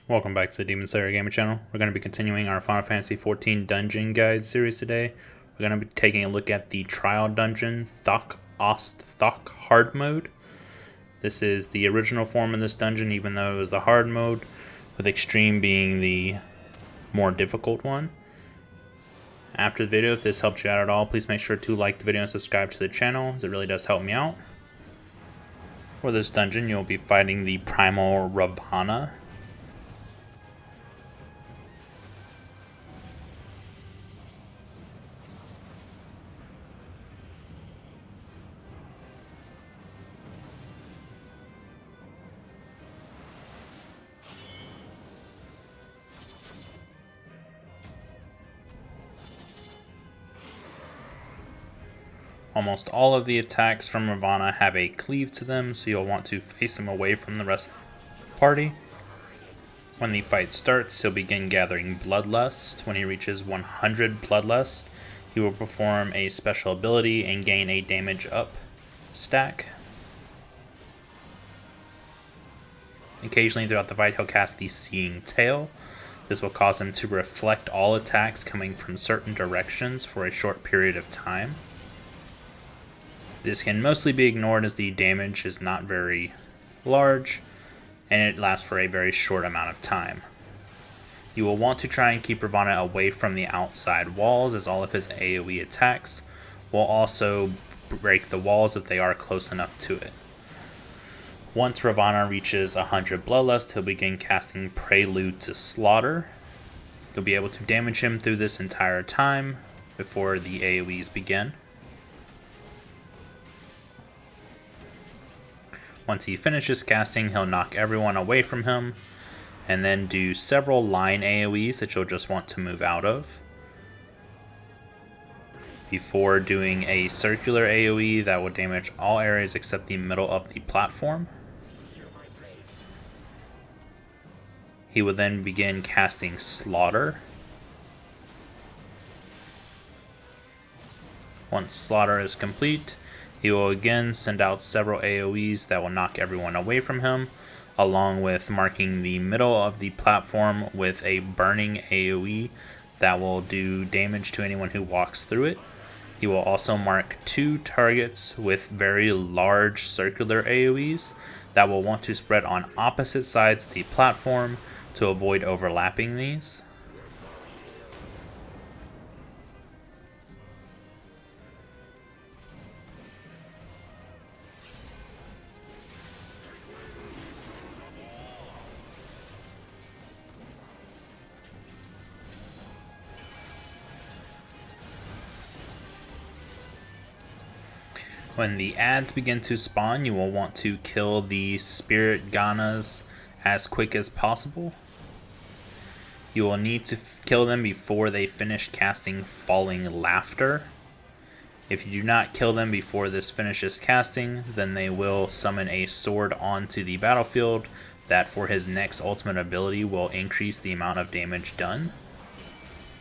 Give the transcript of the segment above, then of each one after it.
Welcome back to the Demon Slayer Gamer channel. We're going to be continuing our Final Fantasy XIV Dungeon Guide series today. We're going to be taking a look at the Trial Dungeon Thok Hard Mode. This is the original form of this dungeon, even though it was the hard mode, with Extreme being the more difficult one. After the video, if this helped you out at all, please make sure to like the video and subscribe to the channel, as it really does help me out. For this dungeon, you'll be fighting the Primal Ravana. Almost all of the attacks from Ravana have a cleave to them, so you'll want to face him away from the rest of the party. When the fight starts, he'll begin gathering Bloodlust. When he reaches 100 Bloodlust, he will perform a special ability and gain a damage up stack. Occasionally throughout the fight, he'll cast the Seeing Tail. This will cause him to reflect all attacks coming from certain directions for a short period of time. This can mostly be ignored as the damage is not very large and it lasts for a very short amount of time. You will want to try and keep Ravana away from the outside walls, as all of his AoE attacks will also break the walls if they are close enough to it. Once Ravana reaches 100 Bloodlust, he'll begin casting Prelude to Slaughter. You'll be able to damage him through this entire time before the AoEs begin. Once he finishes casting, he'll knock everyone away from him, and then do several line AoEs that you'll just want to move out of, before doing a circular AoE that will damage all areas except the middle of the platform. He will then begin casting Slaughter. Once Slaughter is complete, he will again send out several AoEs that will knock everyone away from him, along with marking the middle of the platform with a burning AoE that will do damage to anyone who walks through it. He will also mark 2 targets with very large circular AoEs that will want to spread on opposite sides of the platform to avoid overlapping these. When the ads begin to spawn, you will want to kill the spirit Ganas as quick as possible. You will need to kill them before they finish casting Falling Laughter. If you do not kill them before this finishes casting, then they will summon a sword onto the battlefield that for his next ultimate ability will increase the amount of damage done.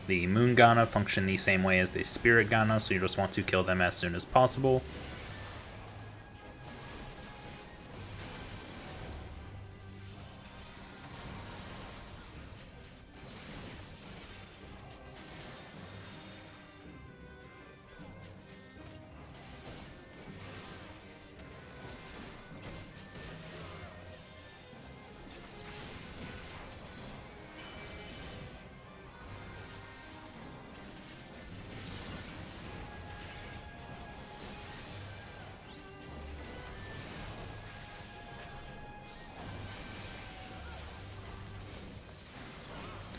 The Moon Gana function the same way as the Spirit Gana, so you just want to kill them as soon as possible.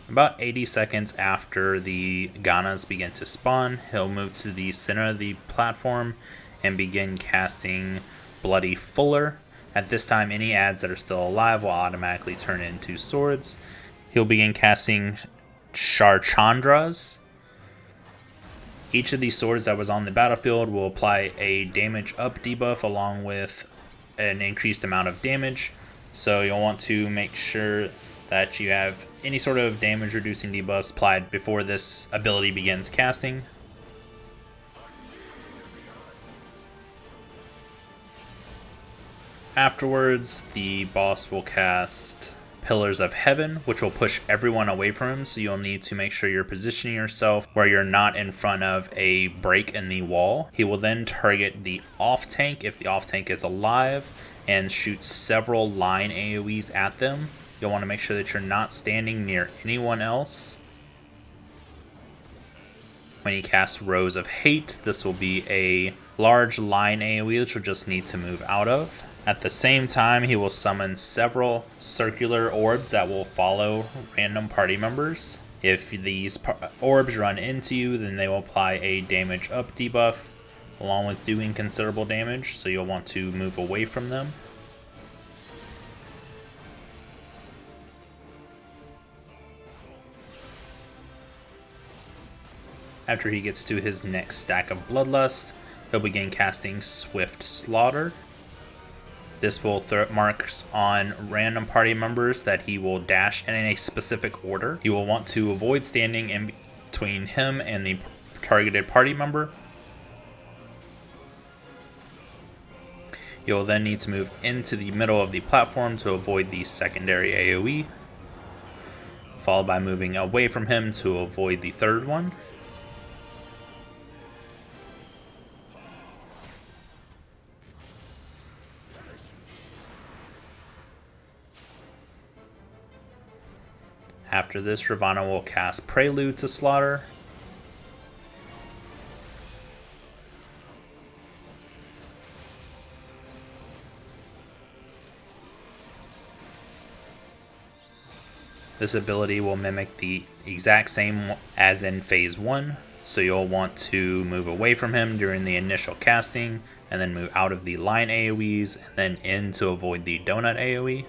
About 80 seconds after the Ganas begin to spawn, he'll move to the center of the platform and begin casting Bloody Fuller. At this time, any ads that are still alive will automatically turn into swords. He'll begin casting Sharchandras. Each of these swords that was on the battlefield will apply a damage up debuff along with an increased amount of damage. So you'll want to make sure that you have any sort of damage reducing debuffs applied before this ability begins casting. Afterwards, the boss will cast Pillars of Heaven, which will push everyone away from him, so you'll need to make sure you're positioning yourself where you're not in front of a break in the wall. He will then target the off tank if the off tank is alive and shoot several line AoEs at them. You'll want to make sure that you're not standing near anyone else. When he casts Rose of Hate, this will be a large line AoE which will just need to move out of. At the same time, he will summon several circular orbs that will follow random party members. If these orbs run into you, then they will apply a damage up debuff along with doing considerable damage, so you'll want to move away from them. After he gets to his next stack of Bloodlust, he'll begin casting Swift Slaughter. This will throw marks on random party members that he will dash in a specific order. You will want to avoid standing in between him and the targeted party member. You'll then need to move into the middle of the platform to avoid the secondary AoE, followed by moving away from him to avoid the third one. After this, Ravana will cast Prelude to Slaughter. This ability will mimic the exact same as in Phase 1, so you'll want to move away from him during the initial casting, and then move out of the line AoEs, and then in to avoid the donut AoE.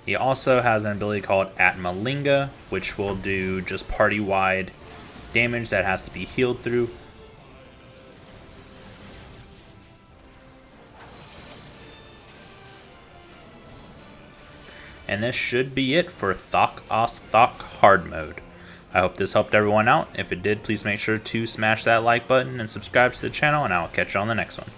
He also has an ability called Atmalinga, which will do just party-wide damage that has to be healed through. And this should be it for Thok Hard Mode. I hope this helped everyone out. If it did, please make sure to smash that like button and subscribe to the channel, and I'll catch you on the next one.